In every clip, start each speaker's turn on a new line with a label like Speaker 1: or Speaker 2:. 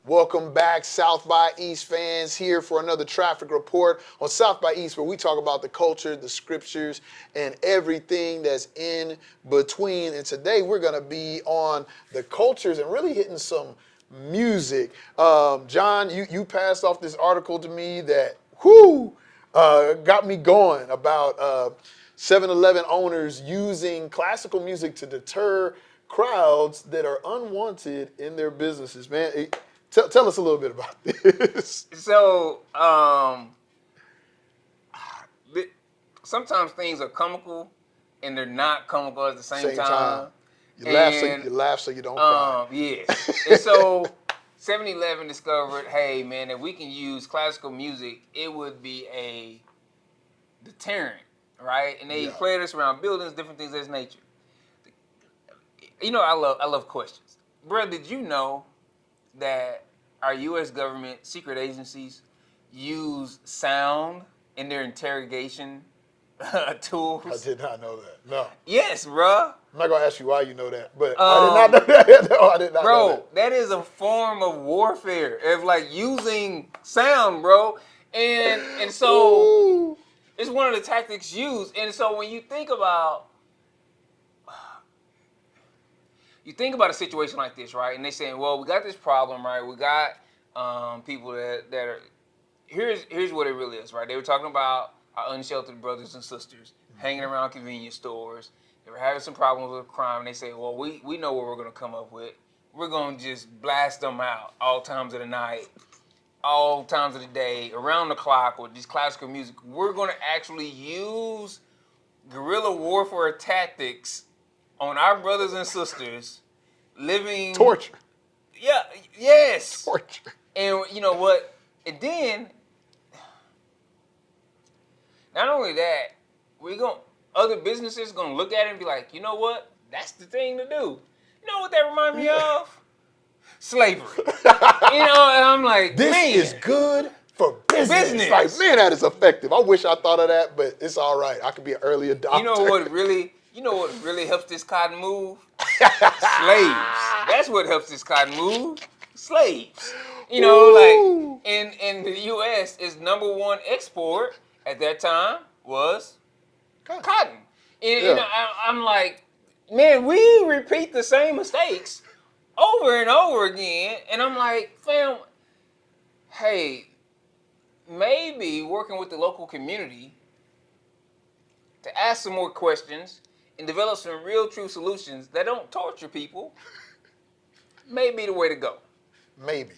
Speaker 1: Welcome back, South by East fans, here for another traffic report on South by East, where we talk about the culture, the scriptures, and everything that's in between. And today we're going to be on the cultures and really hitting some music. John, you passed off this article to me that, got me going about 7-Eleven owners using classical music to deter crowds that are unwanted in their businesses. Man, tell us a little bit about this.
Speaker 2: So, sometimes things are comical and they're not comical at the same time.
Speaker 1: You laugh so you don't cry.
Speaker 2: Yes. And so 7-Eleven discovered, hey man, if we can use classical music, it would be a deterrent, right? And they played us around buildings, different things of this nature. You know, I love questions. Bro, did you know that our U.S. government secret agencies use sound in their interrogation tools?
Speaker 1: I did not know that. No.
Speaker 2: Yes, bro.
Speaker 1: I'm not going to ask you why you know that, but I did not know that. No, I did not know that.
Speaker 2: Bro, that is a form of warfare, of like using sound, bro. And so
Speaker 1: Ooh.
Speaker 2: it's one of the tactics used. And so when you think about a situation like this, right? And they're saying, well, we got this problem, right? We got people that are, here's what it really is, right? They were talking about our unsheltered brothers and sisters hanging around convenience stores. They were having some problems with crime. And they say, well, we know what we're going to come up with. We're going to just blast them out all times of the night, all times of the day, around the clock with this classical music. We're going to actually use guerrilla warfare tactics on our brothers and sisters living
Speaker 1: Torture.
Speaker 2: Yeah, yes.
Speaker 1: Torture.
Speaker 2: And you know what? And then not only that, other businesses gonna look at it and be like, you know what? That's the thing to do. You know what that reminds me of? Slavery. You know, and I'm like,
Speaker 1: this
Speaker 2: man,
Speaker 1: is good for business. Like, man, that is effective. I wish I thought of that, but it's all right. I could be an early adopter.
Speaker 2: You know what really helps this cotton move? Slaves. That's what helps this cotton move. Slaves. You know, like in the U.S., its number one export at that time was cotton. And I'm like, man, we repeat the same mistakes over and over again. And I'm like, fam, hey, maybe working with the local community to ask some more questions and develop some real true solutions that don't torture people may be the way to go.
Speaker 1: Maybe.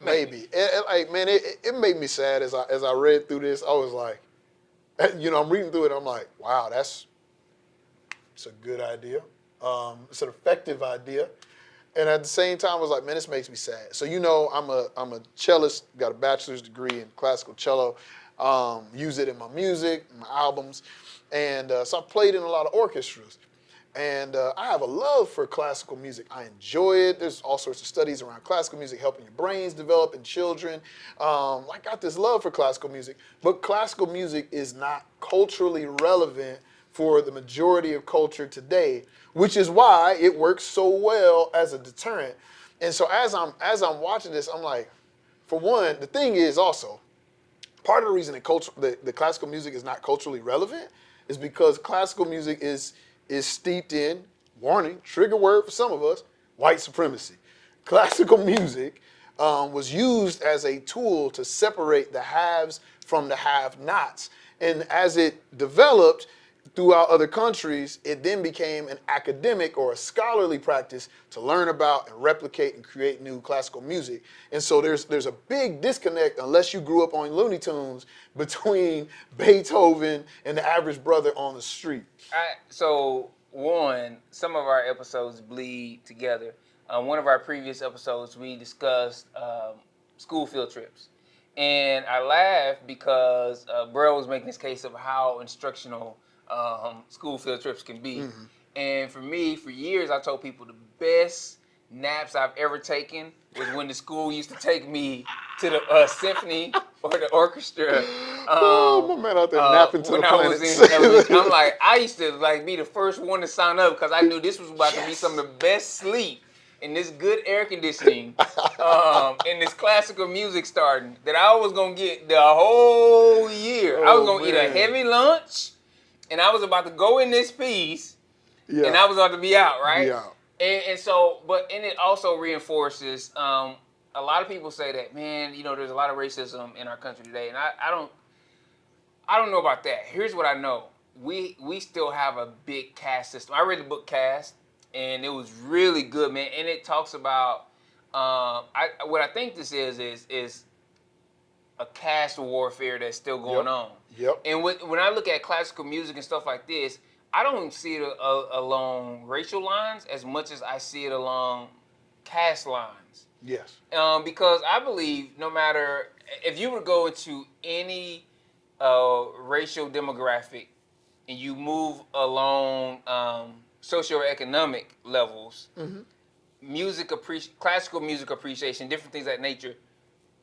Speaker 1: And man, it made me sad as I read through this. I was like, I'm reading through it. I'm like, wow, it's a good idea. It's an effective idea. And at the same time, I was like, man, this makes me sad. So I'm a cellist, got a bachelor's degree in classical cello. Use it in my music, my albums, and so I played in a lot of orchestras. And I have a love for classical music. I enjoy it. There's all sorts of studies around classical music helping your brains develop in children. I got this love for classical music, but classical music is not culturally relevant for the majority of culture today, which is why it works so well as a deterrent. And so as I'm watching this, I'm like, for one, the thing is also, part of the reason the classical music is not culturally relevant is because classical music is steeped in, warning, trigger word for some of us, white supremacy. Classical music was used as a tool to separate the haves from the have-nots. And as it developed throughout other countries, it then became an academic or a scholarly practice to learn about and replicate and create new classical music. And so there's a big disconnect, unless you grew up on Looney Tunes, between Beethoven and the average brother on the street.
Speaker 2: So some of our episodes bleed together. One of our previous episodes, we discussed school field trips. And I laughed because Brail was making this case of how instructional school field trips can be. Mm-hmm. And for me, for years, I told people the best naps I've ever taken was when the school used to take me to the symphony or the orchestra.
Speaker 1: Oh, my man out there napping to
Speaker 2: When
Speaker 1: the
Speaker 2: I was
Speaker 1: planets.
Speaker 2: in elementary, I used to be the first one to sign up because I knew this was about to be some of the best sleep and this good air conditioning, and this classical music starting that I was gonna get the whole year. I was
Speaker 1: Oh,
Speaker 2: gonna eat a
Speaker 1: man.
Speaker 2: heavy lunch, and I was about to go in this piece,
Speaker 1: Yeah.
Speaker 2: and I was about to be out, right?
Speaker 1: Be out.
Speaker 2: And so, and it also reinforces. A lot of people say that, man, there's a lot of racism in our country today, and I don't know about that. Here's what I know: we still have a big caste system. I read the book Caste, and it was really good, man. And it talks about what I think this is a caste warfare that's still going on.
Speaker 1: Yep.
Speaker 2: And when I look at classical music and stuff like this, I don't see it along racial lines as much as I see it along caste lines.
Speaker 1: Yes.
Speaker 2: Because I believe no matter if you would go into any racial demographic and you move along socioeconomic levels, classical music appreciation, different things of that nature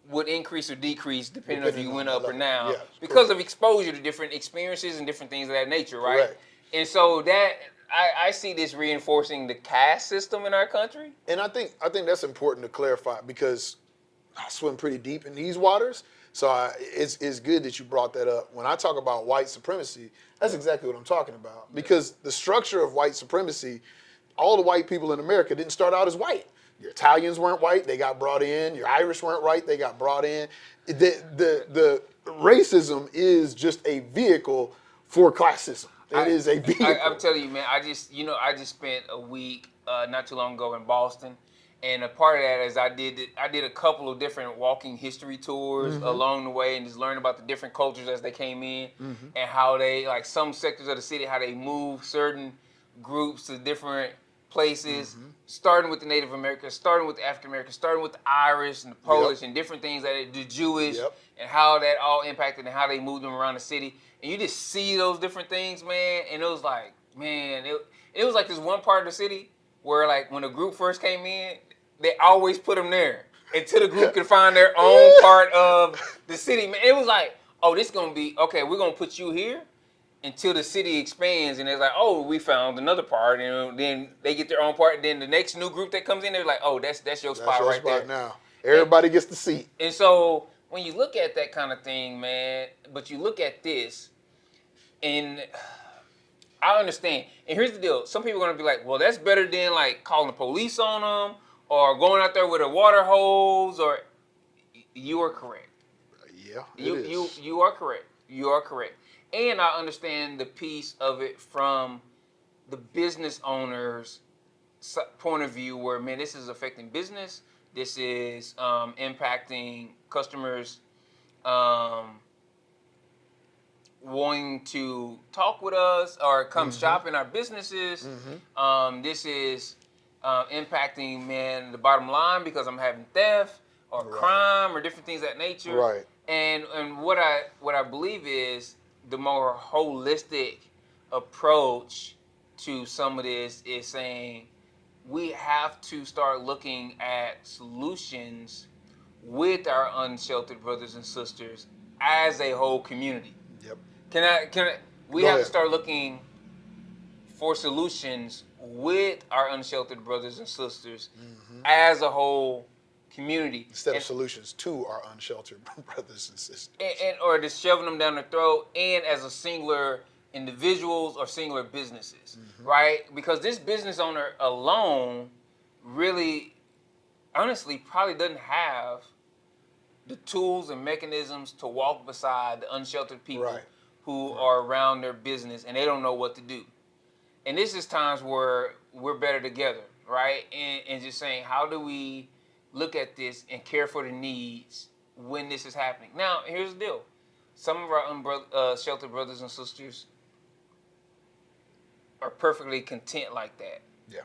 Speaker 2: would increase or decrease depending if you
Speaker 1: on
Speaker 2: went
Speaker 1: the
Speaker 2: up or
Speaker 1: level.
Speaker 2: down
Speaker 1: Yes,
Speaker 2: because
Speaker 1: correct.
Speaker 2: of exposure to different experiences and different things of that nature, right?
Speaker 1: Correct.
Speaker 2: And so that I see this reinforcing the caste system in our country.
Speaker 1: And I think that's important to clarify because I swim pretty deep in these waters. So it's good that you brought that up. When I talk about white supremacy, that's exactly what I'm talking about. Because the structure of white supremacy, all the white people in America didn't start out as white. Your Italians weren't white, they got brought in. Your Irish weren't white, they got brought in. The racism is just a vehicle for classism. It is a vehicle.
Speaker 2: I'm telling you, man. I just spent a week not too long ago in Boston, and a part of that is I did a couple of different walking history tours along the way, and just learned about the different cultures as they came in, and how they some sectors of the city, how they move certain groups to different places, starting with the Native Americans, starting with the African Americans, starting with the Irish and the Polish and different things the Jewish, and how that all impacted and how they moved them around the city. And you just see those different things, man. And it was like, man, it was like this one part of the city where when a group first came in, they always put them there until the group could find their own part of the city. Man, it was like, oh, this is gonna be okay. We're gonna put you here until the city expands, and it's like, oh, we found another part, and then they get their own part. And then the next new group that comes in, they're like, oh, that's your spot right there.
Speaker 1: Now everybody gets the seat.
Speaker 2: And so when you look at that kind of thing, man, but you look at this, and I understand. And here's the deal: some people are gonna be like, well, that's better than calling the police on them or going out there with a water hose. Or you are correct.
Speaker 1: Yeah,
Speaker 2: You are correct. You are correct. And I understand the piece of it from the business owner's point of view where, man, this is affecting business. This is impacting customers wanting to talk with us or come shop in our businesses. This is impacting, man, the bottom line because I'm having theft or crime or different things of that nature.
Speaker 1: Right.
Speaker 2: And what I believe is the more holistic approach to some of this is saying we have to start looking at solutions with our unsheltered brothers and sisters as a whole community.
Speaker 1: Yep.
Speaker 2: We have to start looking for solutions with our unsheltered brothers and sisters as a whole community.
Speaker 1: Instead of solutions to our unsheltered brothers and sisters.
Speaker 2: Or just shoving them down the throat and as a singular individuals or singular businesses, right? Because this business owner alone really, honestly, probably doesn't have the tools and mechanisms to walk beside the unsheltered people who are around their business and they don't know what to do. And this is times where we're better together, right? And just saying, how do we look at this and care for the needs when this is happening? Now, here's the deal. Some of our sheltered brothers and sisters are perfectly content like that.
Speaker 1: Yeah.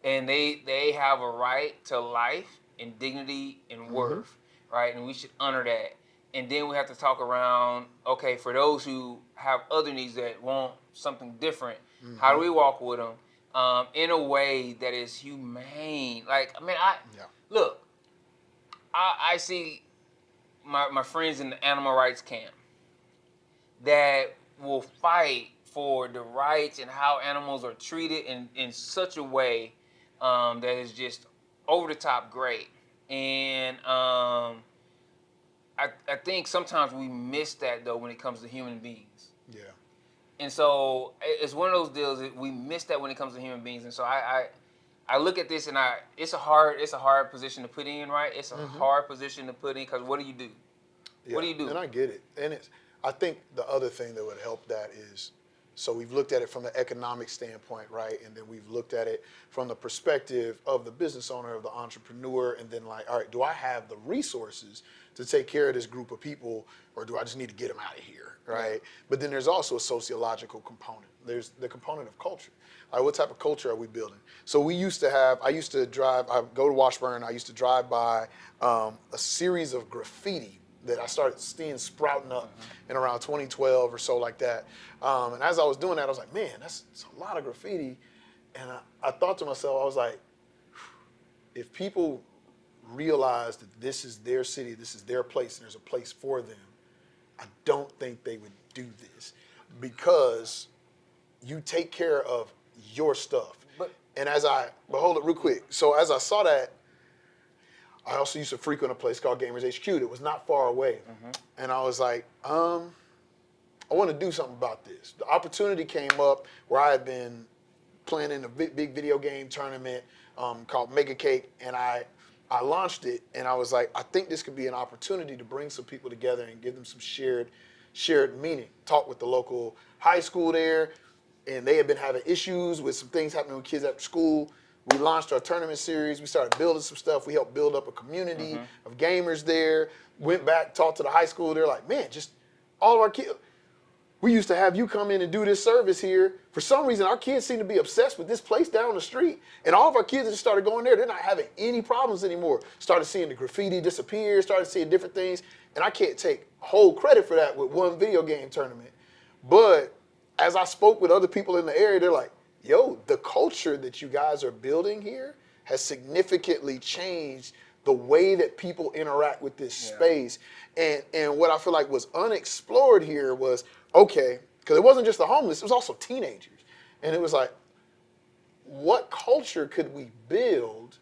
Speaker 2: And they have a right to life and dignity and worth, right? And we should honor that. And then we have to talk around, okay, for those who have other needs that want something different, how do we walk with them in a way that is humane? Look, I see my friends in the animal rights camp that will fight for the rights and how animals are treated in such a way that is just over the top great. And I think sometimes we miss that though when it comes to human beings.
Speaker 1: Yeah.
Speaker 2: And so it's one of those deals that we miss that when it comes to human beings. And so I look at this and it's a hard position to put in, right? It's a hard position to put in because what do you do?
Speaker 1: Yeah.
Speaker 2: What do you do?
Speaker 1: And I get it. And I think the other thing that would help that is, so we've looked at it from the economic standpoint, right? And then we've looked at it from the perspective of the business owner, of the entrepreneur, and then like, all right, do I have the resources to take care of this group of people, or do I just need to get them out of here, right? Yeah. But then there's also a sociological component. There's the component of culture. Like, what type of culture are we building? So I used to go to Washburn, I used to drive by a series of graffiti that I started seeing sprouting up in around 2012 or so like that. And as I was doing that, I was like, man, that's a lot of graffiti. And I thought to myself, I was like, if people realize that this is their city, this is their place, and there's a place for them, I don't think they would do this because you take care of your stuff. But hold it real quick. So as I saw that, I also used to frequent a place called Gamers HQ that was not far away. And I was like, I want to do something about this. The opportunity came up where I had been playing in a big video game tournament called Mega Cake, and I launched it, and I was like, I think this could be an opportunity to bring some people together and give them some shared meaning. Talk with the local high school there, and they had been having issues with some things happening with kids after school. We launched our tournament series. We started building some stuff. We helped build up a community of gamers there. Went back, talked to the high school. They're like, man, just all of our kids. We used to have you come in and do this service here. For some reason, our kids seem to be obsessed with this place down the street. And all of our kids just started going there. They're not having any problems anymore. Started seeing the graffiti disappear, started seeing different things. And I can't take whole credit for that with one video game tournament. But as I spoke with other people in the area, they're like, yo, the culture that you guys are building here has significantly changed the way that people interact with this space. And what I feel like was unexplored here was, okay, because it wasn't just the homeless, it was also teenagers. And it was like, what culture could we build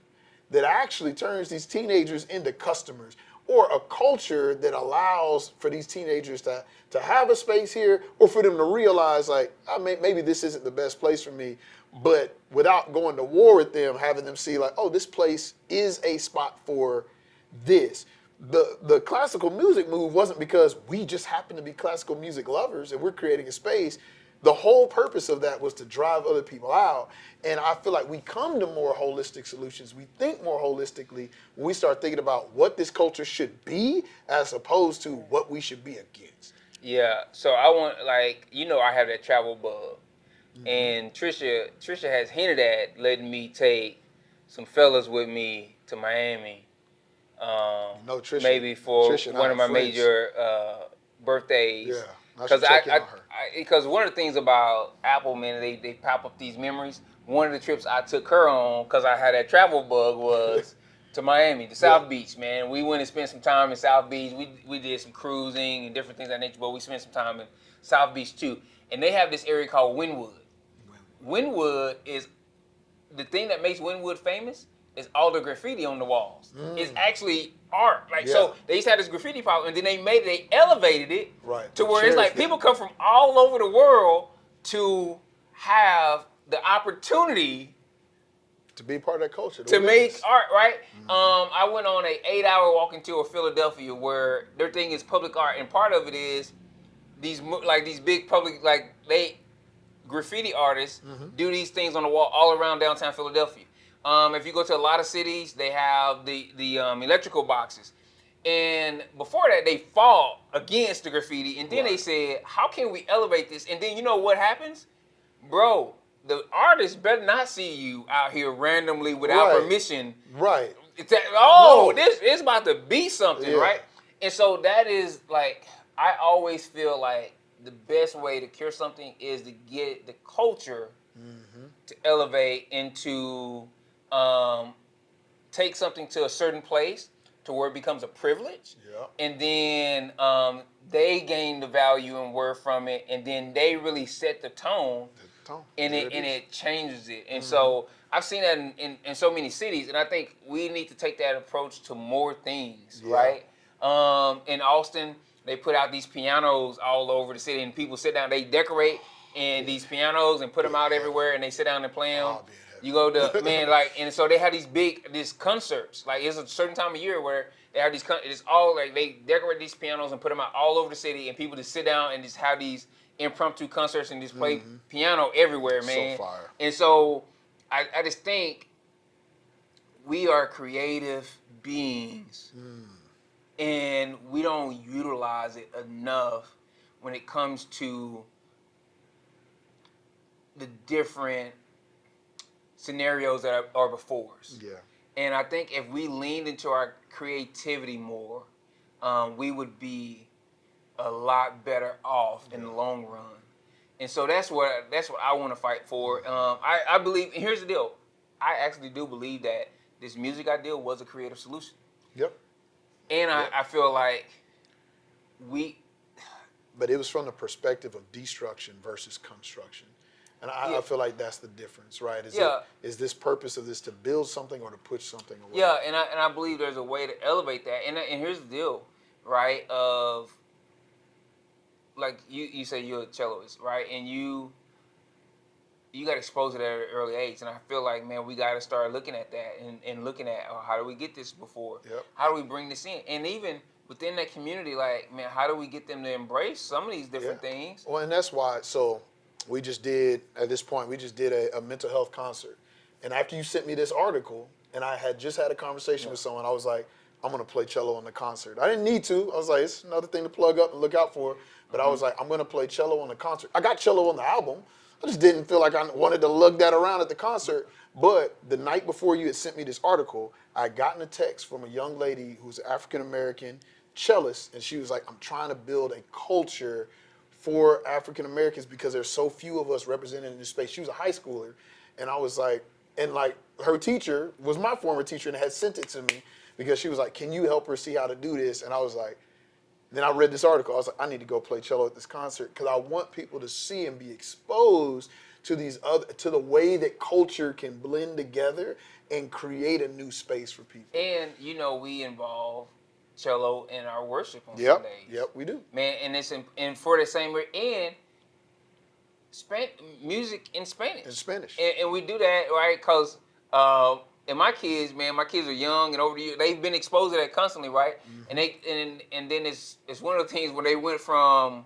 Speaker 1: that actually turns these teenagers into customers? Or a culture that allows for these teenagers to have a space here, or for them to realize, like, maybe this isn't the best place for me, but without going to war with them, having them see, like, oh, this place is a spot for this. The classical music move wasn't because we just happen to be classical music lovers and we're creating a space. The whole purpose of that was to drive other people out. And I feel like we come to more holistic solutions. We think more holistically when we start thinking about what this culture should be as opposed to what we should be against.
Speaker 2: Yeah, so I want, like, I have that travel bug. And Trisha has hinted at letting me take some fellas with me to Miami.
Speaker 1: Trisha,
Speaker 2: maybe for
Speaker 1: Trisha
Speaker 2: one of my
Speaker 1: friends.
Speaker 2: major birthdays.
Speaker 1: Yeah.
Speaker 2: Because one of the things about Apple, man, they pop up these memories. One of the trips I took her on, because I had that travel bug, was to Miami, to South Beach, man. We went and spent some time in South Beach. We did some cruising and different things of that nature, but we spent some time in South Beach too. And they have this area called Wynwood. Wynwood is, the thing that makes Wynwood famous is all the graffiti on the walls. It's actually art. So they used to have this graffiti problem, and then they elevated it to where it's like people come from all over the world to have the opportunity
Speaker 1: to be part of that culture.
Speaker 2: To make art, right? I went on an 8-hour walking tour of Philadelphia where their thing is public art, and part of it is these big public, graffiti artists do these things on the wall all around downtown Philadelphia. If you go to a lot of cities, they have the electrical boxes. And before that, they fought against the graffiti. And then they said, how can we elevate this? And then you know what happens? Bro, the artist better not see you out here randomly without permission.
Speaker 1: Right.
Speaker 2: This is about to be something, right? And so that is, like, I always feel like the best way to cure something is to get the culture to elevate into take something to a certain place, to where it becomes a privilege.
Speaker 1: Yeah.
Speaker 2: And then they gain the value and worth from it, and then they really set the tone, and it changes it. And so I've seen that in so many cities, and I think we need to take that approach to more things, right? In Austin, they put out these pianos all over the city, and people sit down, they decorate in these pianos and put them out everywhere, and they sit down and play them. You go to, man, like, and so they have these concerts. Like, it's a certain time of year where they have it's all like, they decorate these pianos and put them out all over the city, and people just sit down and just have these impromptu concerts and just play piano everywhere, man.
Speaker 1: So fire.
Speaker 2: And so I just think we are creative beings, and we don't utilize it enough when it comes to the different scenarios that are before us.
Speaker 1: Yeah.
Speaker 2: And I think if we leaned into our creativity more, we would be a lot better off in the long run. And so that's what I want to fight for. I believe, and here's the deal, I actually do believe that this music idea was a creative solution.
Speaker 1: Yep.
Speaker 2: And I feel like
Speaker 1: but it was from the perspective of destruction versus construction. And I feel like that's the difference, right? Is this purpose of this to build something or to push something away?
Speaker 2: Yeah, and I believe there's a way to elevate that. And here's the deal, right? Of, like, you say you're a celloist, right? And you got exposed to that at an early age. And I feel like, man, we got to start looking at that and looking at, how do we get this before?
Speaker 1: Yep.
Speaker 2: How do we bring this in? And even within that community, like, man, how do we get them to embrace some of these different things?
Speaker 1: Well, and that's why, so we just did a mental health concert. And after you sent me this article, and I had just had a conversation with someone, I was like, I'm going to play cello on the concert. I didn't need to. I was like, it's another thing to plug up and look out for. But I was like, I'm going to play cello on the concert. I got cello on the album. I just didn't feel like I wanted to lug that around at the concert. But the night before you had sent me this article, I had gotten a text from a young lady who's African-American cellist, and she was like, I'm trying to build a culture for African Americans because there's so few of us represented in this space. She was a high schooler, and I was like, and like her teacher was my former teacher and had sent it to me because she was like, can you help her see how to do this? And I was like, then I read this article. I was like, I need to go play cello at this concert because I want people to see and be exposed to to the way that culture can blend together and create a new space for people.
Speaker 2: And we involve cello in our worship on Sundays.
Speaker 1: Yep, we do.
Speaker 2: Man, and for the same reason, music in Spanish.
Speaker 1: In Spanish.
Speaker 2: And we do that, right? Because and my kids are young, and over the years they've been exposed to that constantly, right? And and then it's one of the things where they went from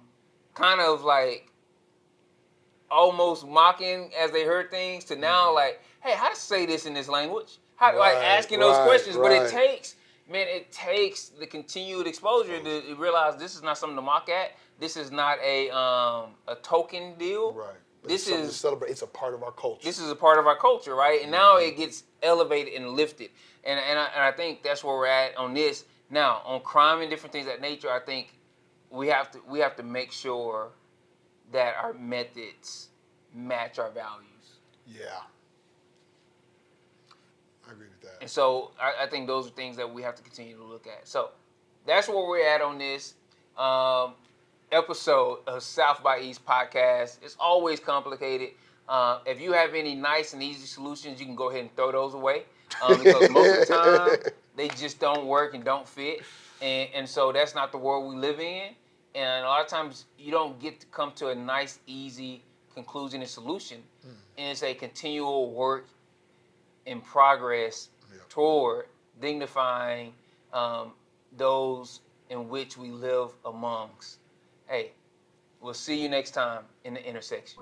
Speaker 2: kind of like almost mocking as they heard things to now like, hey, how to say this in this language? How like asking those questions, but it takes the continued exposure to realize this is not something to mock at. This is not a token deal.
Speaker 1: Right.
Speaker 2: This is
Speaker 1: to celebrate. It's a part of our culture.
Speaker 2: This is a part of our culture, right? And now it gets elevated and lifted. And I think that's where we're at on this. Now, on crime and different things of that nature, I think we have to make sure that our methods match our values.
Speaker 1: Yeah. I agree with that.
Speaker 2: And so I think those are things that we have to continue to look at. So that's where we're at on this episode of South by East podcast. It's always complicated. If you have any nice and easy solutions, you can go ahead and throw those away because most of the time they just don't work and don't fit. And so that's not the world we live in. And a lot of times you don't get to come to a nice, easy conclusion and solution. And it's a continual work in progress toward dignifying those in which we live amongst. Hey, we'll see you next time in the intersection.